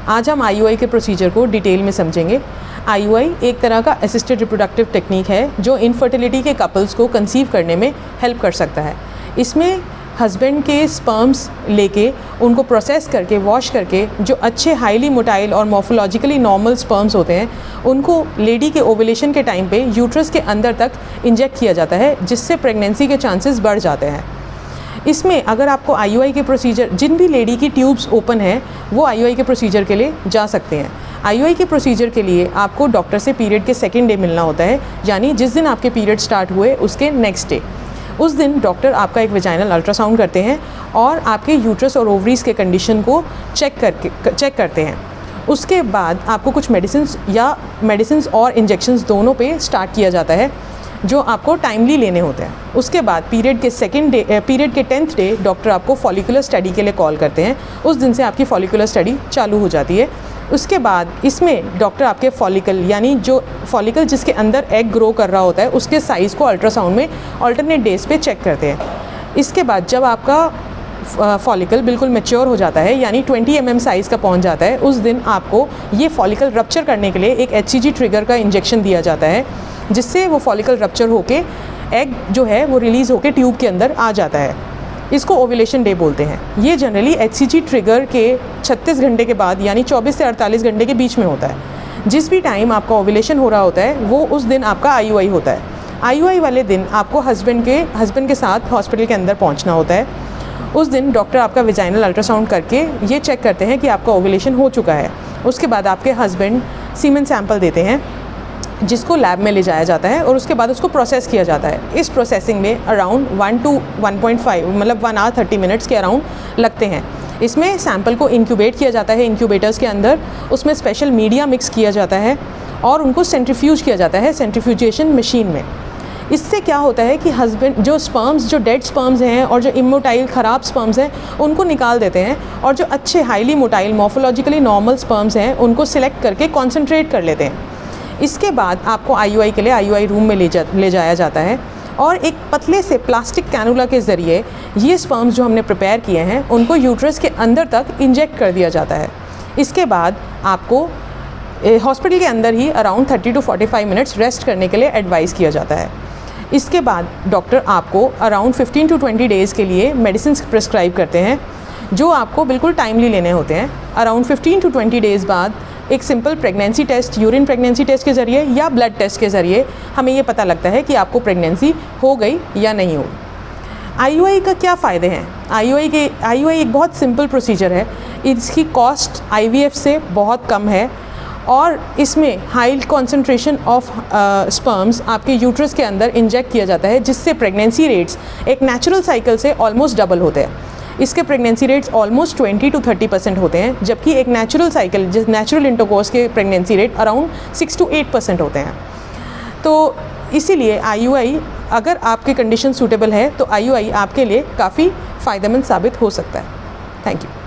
आज हम IUI के प्रोसीजर को डिटेल में समझेंगे। IUI एक तरह का असिस्टेड रिप्रोडक्टिव टेक्निक है जो इनफर्टिलिटी के कपल्स को कंसीव करने में हेल्प कर सकता है। इसमें हस्बैंड के स्पर्म्स लेके उनको प्रोसेस करके वॉश करके जो अच्छे हाईली मोटाइल और मॉर्फोलॉजिकली नॉर्मल स्पर्म्स होते हैं उनको लेडी के ओवुलेशन के टाइम पे यूट्रस के अंदर तक इंजेक्ट किया जाता है, जिससे प्रेगनेंसी के चांसेस बढ़ जाते हैं। इसमें अगर आपको IUI के प्रोसीजर, जिन भी लेडी की ट्यूब्स ओपन है वो IUI के प्रोसीजर के लिए जा सकते हैं। IUI के प्रोसीजर के लिए आपको डॉक्टर से पीरियड के सेकेंड डे मिलना होता है, यानी जिस दिन आपके पीरियड स्टार्ट हुए उसके नेक्स्ट डे। उस दिन डॉक्टर आपका एक वेजाइनल अल्ट्रासाउंड करते हैं और आपके यूट्रस और ओवरीज के कंडीशन को चेक करते हैं। उसके बाद आपको कुछ मेडिसिन और इंजेक्शंस दोनों पे स्टार्ट किया जाता है जो आपको टाइमली लेने होते हैं। उसके बाद पीरियड के 10th डे डॉक्टर आपको फॉलिकुलर स्टडी के लिए कॉल करते हैं। उस दिन से आपकी फॉलिकुलर स्टडी चालू हो जाती है। उसके बाद इसमें डॉक्टर आपके फॉलिकल, यानी जो फॉलिकल जिसके अंदर एग ग्रो कर रहा होता है, उसके साइज़ को अल्ट्रासाउंड में अल्टरनेट डेज पे चेक करते हैं। इसके बाद जब आपका फॉलिकल बिल्कुल मैच्योर हो जाता है, यानी 20 mm साइज़ का पहुंच जाता है, उस दिन आपको ये फॉलिकल रप्चर करने के लिए एक HCG ट्रिगर का इंजेक्शन दिया जाता है, जिससे वो फॉलिकल रप्चर होके एग जो है वो रिलीज़ होके ट्यूब के अंदर आ जाता है। इसको ओवुलेशन डे बोलते हैं। ये जनरली HCG ट्रिगर के 36 घंटे के बाद, यानी 24 से 48 घंटे के बीच में होता है। जिस भी टाइम आपका ओवुलेशन हो रहा होता है वो उस दिन आपका IUI होता है। IUI वाले दिन आपको हस्बैंड के साथ हॉस्पिटल के अंदर पहुंचना होता है। उस दिन डॉक्टर आपका वेजाइनल अल्ट्रासाउंड करके ये चेक करते हैं कि आपका ओवुलेशन हो चुका है। उसके बाद आपके हस्बैंड सीमेन सैंपल देते हैं, जिसको लैब में ले जाया जाता है और उसके बाद उसको प्रोसेस किया जाता है। इस प्रोसेसिंग में अराउंड 1 to 1.5 मतलब 1 hour 30 minutes के अराउंड लगते हैं। इसमें सैंपल को इंक्यूबेट किया जाता है इंक्यूबेटर्स के अंदर, उसमें स्पेशल मीडिया मिक्स किया जाता है और उनको सेंट्रीफ्यूज किया जाता है सेंट्रीफ्यूजेशन मशीन में। इससे क्या होता है कि हस्बैंड जो डेड स्पर्म्स हैं और जो इमोटाइल ख़राब स्पर्म्स हैं उनको निकाल देते हैं, और जो अच्छे highly motile morphologically normal sperms हैं उनको सिलेक्ट करके कॉन्सेंट्रेट कर लेते हैं। इसके बाद आपको IUI के लिए IUI रूम में ले जाया जाता है और एक पतले से प्लास्टिक कैनुला के ज़रिए ये स्पर्म्स जो हमने प्रिपेयर किए हैं उनको यूट्रस के अंदर तक इंजेक्ट कर दिया जाता है। इसके बाद आपको हॉस्पिटल के अंदर ही अराउंड 30 to 45 मिनट्स रेस्ट करने के लिए एडवाइस किया जाता है। इसके बाद डॉक्टर आपको अराउंड 15 to 20 डेज़ के लिए मेडिसिन प्रिस्क्राइब करते हैं जो आपको बिल्कुल टाइमली लेने होते हैं। अराउंड 15 to 20 डेज़ बाद एक simple pregnancy test, urine pregnancy test के ज़रिए या ब्लड टेस्ट के ज़रिए हमें ये पता लगता है कि आपको प्रेगनेंसी हो गई या नहीं हो। IUI का क्या फ़ायदे हैं? IUI एक बहुत सिंपल प्रोसीजर है। इसकी कॉस्ट IVF से बहुत कम है और इसमें हाई कॉन्सेंट्रेशन ऑफ स्पर्म्स आपके यूट्रस के अंदर इंजेक्ट किया जाता है, जिससे प्रेगनेंसी रेट्स एक नेचुरल साइकिल से ऑलमोस्ट डबल होते हैं। इसके प्रेगनेंसी रेट्स ऑलमोस्ट 20 to 30% होते हैं, जबकि एक नेचुरल इंटरकोर्स के प्रेगनेंसी रेट अराउंड 6 to 8% होते हैं। तो इसीलिए IUI, अगर आपके कंडीशन सूटेबल है तो IUI आपके लिए काफ़ी फ़ायदेमंद साबित हो सकता है। Thank you.